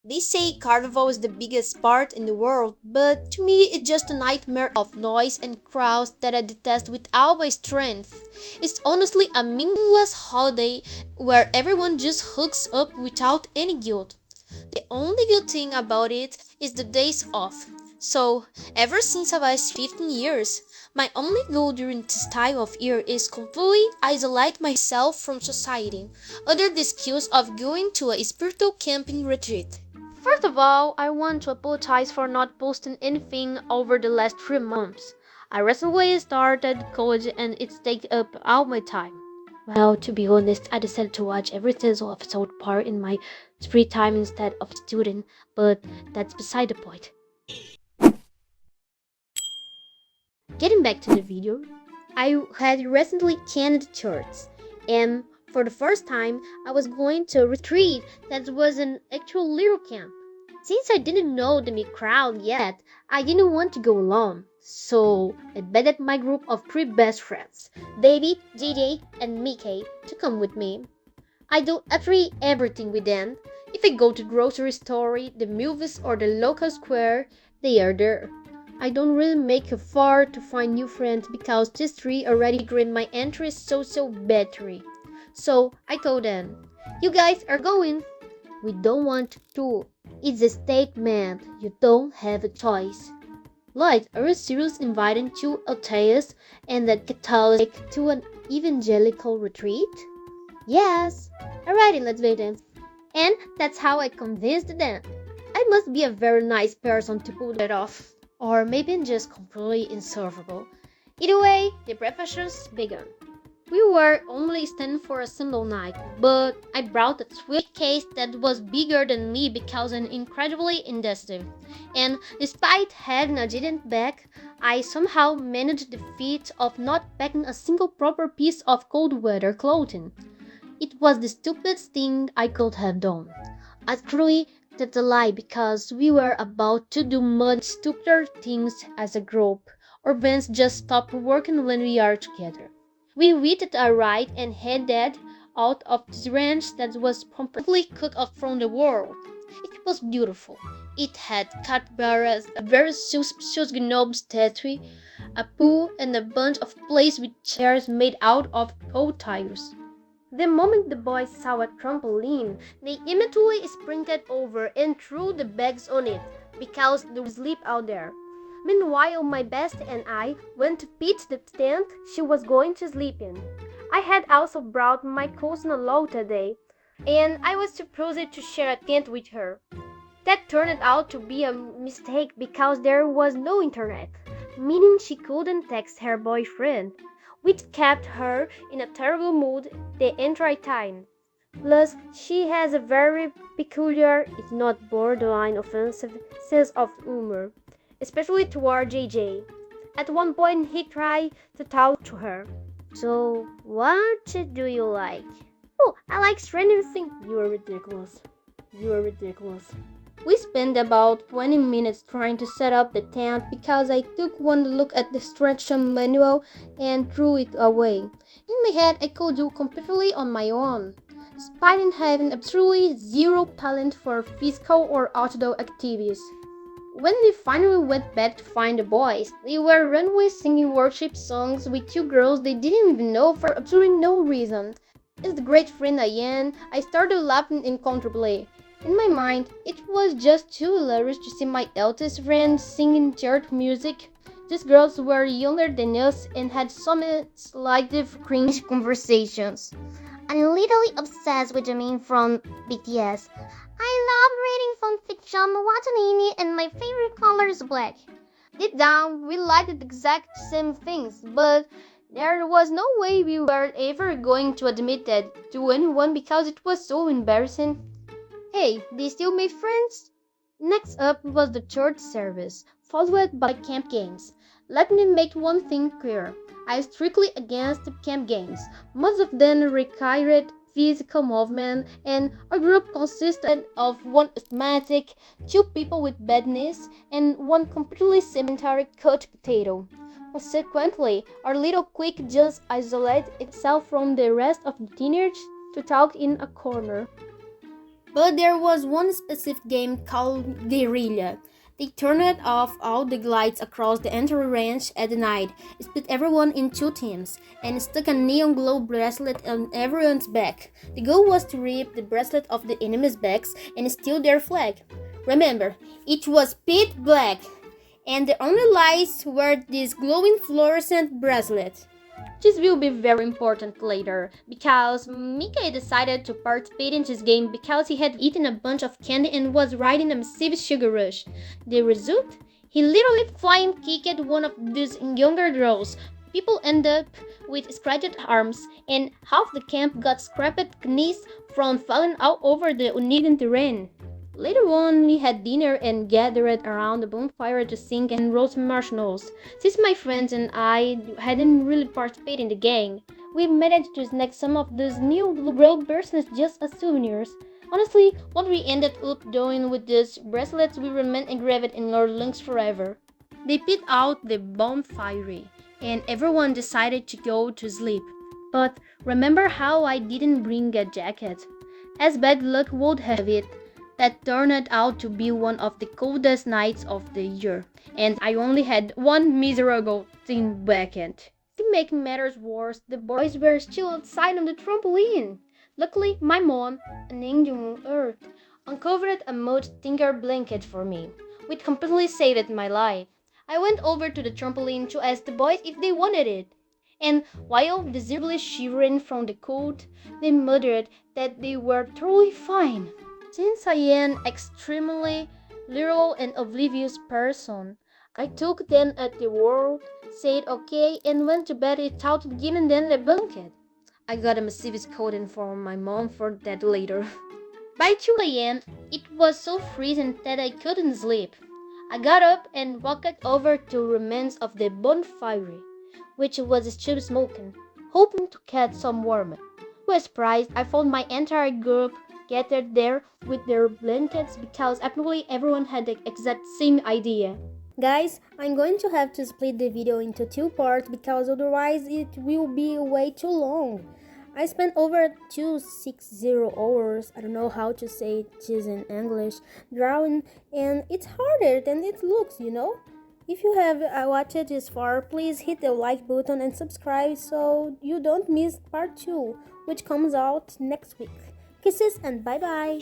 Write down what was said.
They say Carnival is the biggest part in the world, but to me it's just a nightmare of noise and crowds that I detest with all my strength. It's honestly a meaningless holiday where everyone just hooks up without any guilt. The only good thing about it is the days off. So, ever since I was 15 years, my only goal during this time of year is completely isolate myself from society, under the excuse of going to a spiritual camping retreat. First of all, I want to apologize for not posting anything over the last 3 months. I recently started college and it's taken up all my time. Well, to be honest, I decided to watch every season of South Park in my free time instead of studying, but that's beside the point. Getting back to the video, I had recently canned shirts, and for the first time, I was going to a retreat that was an actual little camp. Since I didn't know the meet crowd yet, I didn't want to go alone. So I begged my group of three best friends, Baby, JJ, and Mickey, to come with me. I do absolutely everything with them. If I go to the grocery store, the movies, or the local square, they are there. I don't really make a far to find new friends because these three already drained my entry social battery. So I told them, you guys are going. We don't want to. It's a statement. You don't have a choice. Like, are you serious inviting two atheists and a Catholic to an evangelical retreat? Yes. Alrighty, let's wait then. And that's how I convinced them. I must be a very nice person to pull that off. Or maybe I'm just completely insufferable. Either way, the preparations began. We were only staying for a single night, but I brought a suitcase that was bigger than me because I'm incredibly indecisive. And despite having a giant bag, I somehow managed the feat of not packing a single proper piece of cold weather clothing. It was the stupidest thing I could have done. Actually, that's a lie because we were about to do much stupider things as a group. Our bands just stop working when we are together. We waited a ride and headed out of this ranch that was completely cut off from the world. It was beautiful. It had capybaras, a very suspicious gnome statue, a pool, and a bunch of places with chairs made out of tow tires. The moment the boys saw a trampoline, they immediately sprinted over and threw the bags on it because they would sleep out there. Meanwhile, my best and I went to pitch the tent she was going to sleep in. I had also brought my cousin along today, and I was supposed to share a tent with her. That turned out to be a mistake because there was no internet, meaning she couldn't text her boyfriend, which kept her in a terrible mood the entire time. Plus, she has a very peculiar, if not borderline offensive, sense of humor, especially toward JJ. At one point, he tried to talk to her. So, what do you like? Oh, I like stranger things. You are ridiculous. You are ridiculous. We spent about 20 minutes trying to set up the tent because I took one look at the instruction manual and threw it away. In my head, I could do completely on my own, despite having absolutely zero talent for physical or outdoor activities. When we finally went back to find the boys, they were runaway singing worship songs with two girls they didn't even know for absolutely no reason. As the great friend I am, I started laughing uncontrollably. In my mind, it was just too hilarious to see my eldest friend singing church music. These girls were younger than us and had some slightly cringe conversations. I'm literally obsessed with Jamin from BTS. I love reading fanfiction, watching anime, and my favorite color is black. Deep down, we liked the exact same things, but there was no way we were ever going to admit that to anyone because it was so embarrassing. Hey, they still made friends? Next up was the church service, followed by camp games. Let me make one thing clear. I am strictly against camp games. Most of them required physical movement, and our group consisted of one asthmatic, two people with bad knees, and one completely sedentary couch potato. Consequently, our little clique just isolated itself from the rest of the teenagers to talk in a corner. But there was one specific game called Guerrilla. They turned off all the lights across the entire ranch at night, split everyone in two teams, and stuck a neon glow bracelet on everyone's back. The goal was to rip the bracelet off the enemy's backs and steal their flag. Remember, it was pitch black, and the only lights were this glowing fluorescent bracelet. This will be very important later because Mickey decided to participate in this game because he had eaten a bunch of candy and was riding a massive sugar rush. The result? He literally flying kicked one of these younger girls. People end up with scratched arms, and half the camp got scraped knees from falling all over the uneven terrain. Later on, we had dinner and gathered around the bonfire to sing and roast marshmallows. Since my friends and I hadn't really participated in the game, we managed to snag some of those new glow bracelets just as souvenirs. Honestly, what we ended up doing with these bracelets will remain engraved in our lungs forever. They put out the bonfire, and everyone decided to go to sleep. But remember how I didn't bring a jacket? As bad luck would have it, that turned out to be one of the coldest nights of the year, and I only had one miserable thin blanket. To make matters worse, the boys were still outside on the trampoline. Luckily, my mom, an angel on earth, uncovered a much thinner blanket for me, which completely saved my life. I went over to the trampoline to ask the boys if they wanted it, and while visibly shivering from the cold, they muttered that they were totally fine. Since I am an extremely literal and oblivious person, I took them at the word, said okay, and went to bed without giving them the blanket. I got a massive scolding from my mom for that later. By 2 a.m., it was so freezing that I couldn't sleep. I got up and walked over to remains of the bonfire, which was still smoking, hoping to catch some warmth. To my surprise, I found my entire group gathered there with their blankets because apparently everyone had the exact same idea. Guys, I'm going to have to split the video into two parts because otherwise it will be way too long. I spent over 260 hours, I don't know how to say this in English, drawing, and it's harder than it looks, you know? If you have watched it this far, please hit the like button and subscribe so you don't miss part 2, which comes out next week. Kisses and bye bye!